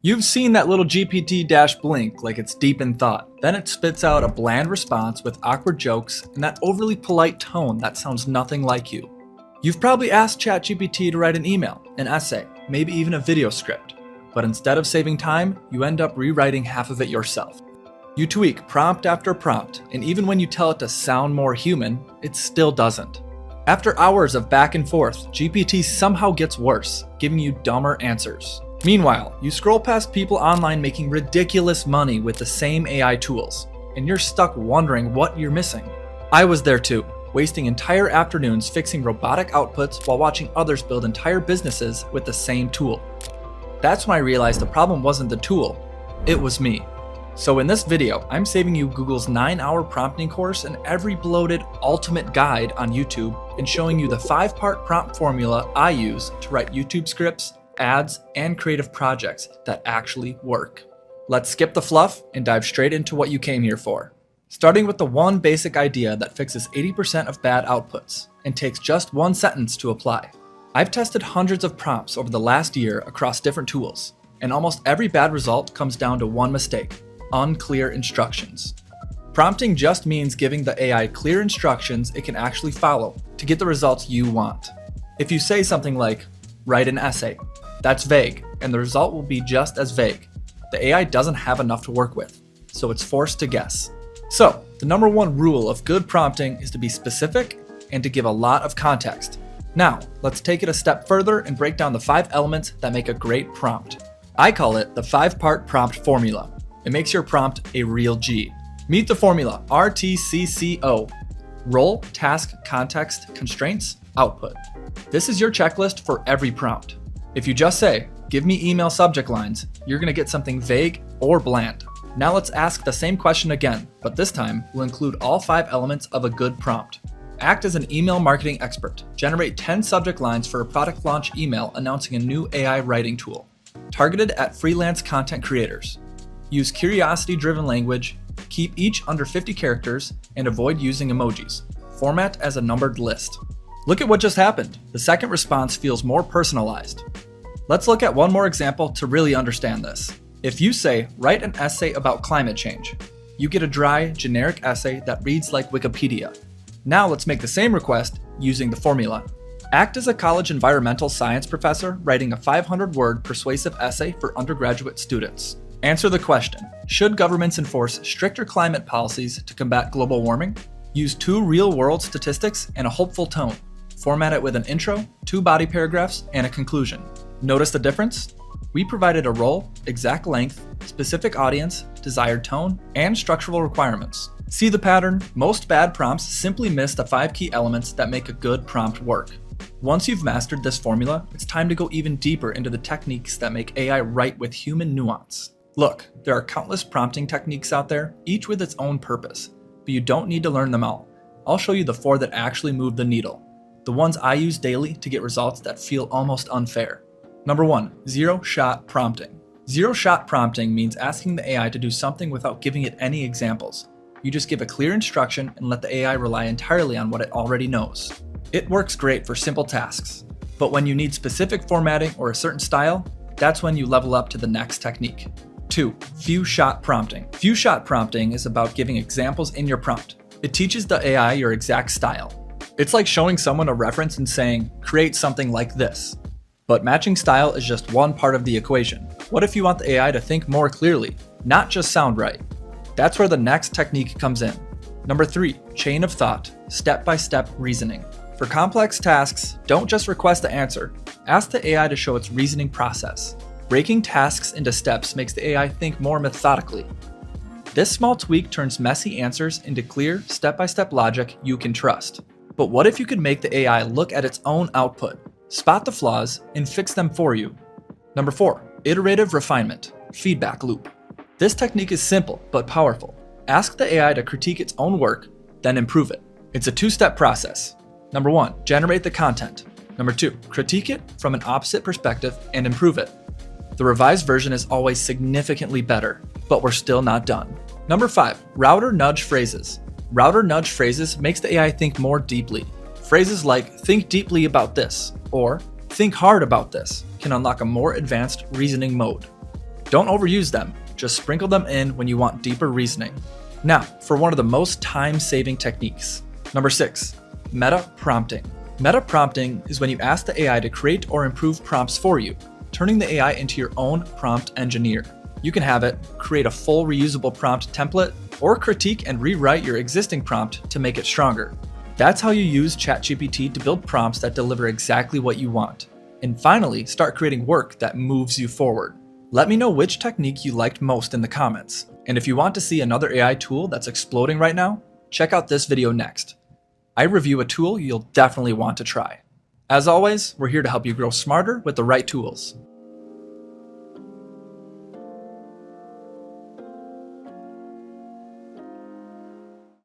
You've seen that little GPT dash blink like it's deep in thought. Then it spits out a bland response with awkward jokes and that overly polite tone that sounds nothing like you. You've probably asked ChatGPT to write an email, an essay, maybe even a video script. But instead of saving time, you end up rewriting half of it yourself. You tweak prompt after prompt, and even when you tell it to sound more human, it still doesn't. After hours of back and forth, GPT somehow gets worse, giving you dumber answers. Meanwhile, you scroll past people online making ridiculous money with the same AI tools, and you're stuck wondering what you're missing. I was there too, wasting entire afternoons fixing robotic outputs while watching others build entire businesses with the same tool. That's when I realized the problem wasn't the tool, it was me. So in this video, I'm saving you Google's 9-hour prompting course and every bloated ultimate guide on YouTube and showing you the 5-part prompt formula I use to write YouTube scripts, ads, and creative projects that actually work. Let's skip the fluff and dive straight into what you came here for. Starting with the one basic idea that fixes 80% of bad outputs and takes just one sentence to apply. I've tested hundreds of prompts over the last year across different tools, and almost every bad result comes down to one mistake: unclear instructions. Prompting just means giving the AI clear instructions it can actually follow to get the results you want. If you say something like, write an essay, that's vague, and the result will be just as vague. The AI doesn't have enough to work with, so it's forced to guess. So, the number one rule of good prompting is to be specific and to give a lot of context. Now, let's take it a step further and break down the 5 elements that make a great prompt. I call it the 5-part prompt formula. It makes your prompt a real G. Meet the formula, RTCCO. Role, task, context, constraints, output. This is your checklist for every prompt. If you just say, give me email subject lines, you're going to get something vague or bland. Now let's ask the same question again, but this time we'll include all 5 elements of a good prompt. Act as an email marketing expert. Generate 10 subject lines for a product launch email announcing a new AI writing tool. Targeted at freelance content creators. Use curiosity-driven language, keep each under 50 characters, and avoid using emojis. Format as a numbered list. Look at what just happened. The second response feels more personalized. Let's look at one more example to really understand this. If you say, write an essay about climate change, you get a dry, generic essay that reads like Wikipedia. Now let's make the same request using the formula. Act as a college environmental science professor writing a 500-word persuasive essay for undergraduate students. Answer the question, should governments enforce stricter climate policies to combat global warming? Use 2 real-world statistics and a hopeful tone. Format it with an intro, 2 body paragraphs, and a conclusion. Notice the difference? We provided a role, exact length, specific audience, desired tone, and structural requirements. See the pattern? Most bad prompts simply miss the 5 key elements that make a good prompt work. Once you've mastered this formula, it's time to go even deeper into the techniques that make AI write with human nuance. Look, there are countless prompting techniques out there, each with its own purpose, but you don't need to learn them all. I'll show you the 4 that actually move the needle, the ones I use daily to get results that feel almost unfair. Number 1, zero-shot prompting. Zero-shot prompting means asking the AI to do something without giving it any examples. You just give a clear instruction and let the AI rely entirely on what it already knows. It works great for simple tasks, but when you need specific formatting or a certain style, that's when you level up to the next technique. 2, few-shot prompting. Few-shot prompting is about giving examples in your prompt. It teaches the AI your exact style. It's like showing someone a reference and saying, create something like this. But matching style is just one part of the equation. What if you want the AI to think more clearly, not just sound right? That's where the next technique comes in. Number 3, chain of thought, step-by-step reasoning. For complex tasks, don't just request the answer. Ask the AI to show its reasoning process. Breaking tasks into steps makes the AI think more methodically. This small tweak turns messy answers into clear, step-by-step logic you can trust. But what if you could make the AI look at its own output, spot the flaws, and fix them for you? Number 4, iterative refinement, feedback loop. This technique is simple but powerful. Ask the AI to critique its own work, then improve it. It's a 2-step process. Number 1, generate the content. Number 2, critique it from an opposite perspective and improve it. The revised version is always significantly better, but we're still not done. Number 5, router nudge phrases. Router nudge phrases makes the AI think more deeply. Phrases like, think deeply about this, or think hard about this, can unlock a more advanced reasoning mode. Don't overuse them, just sprinkle them in when you want deeper reasoning. Now, for one of the most time-saving techniques. Number 6, meta prompting. Meta prompting is when you ask the AI to create or improve prompts for you, turning the AI into your own prompt engineer. You can have it create a full reusable prompt template or critique and rewrite your existing prompt to make it stronger. That's how you use ChatGPT to build prompts that deliver exactly what you want. And finally, start creating work that moves you forward. Let me know which technique you liked most in the comments. And if you want to see another AI tool that's exploding right now, check out this video next. I review a tool you'll definitely want to try. As always, we're here to help you grow smarter with the right tools.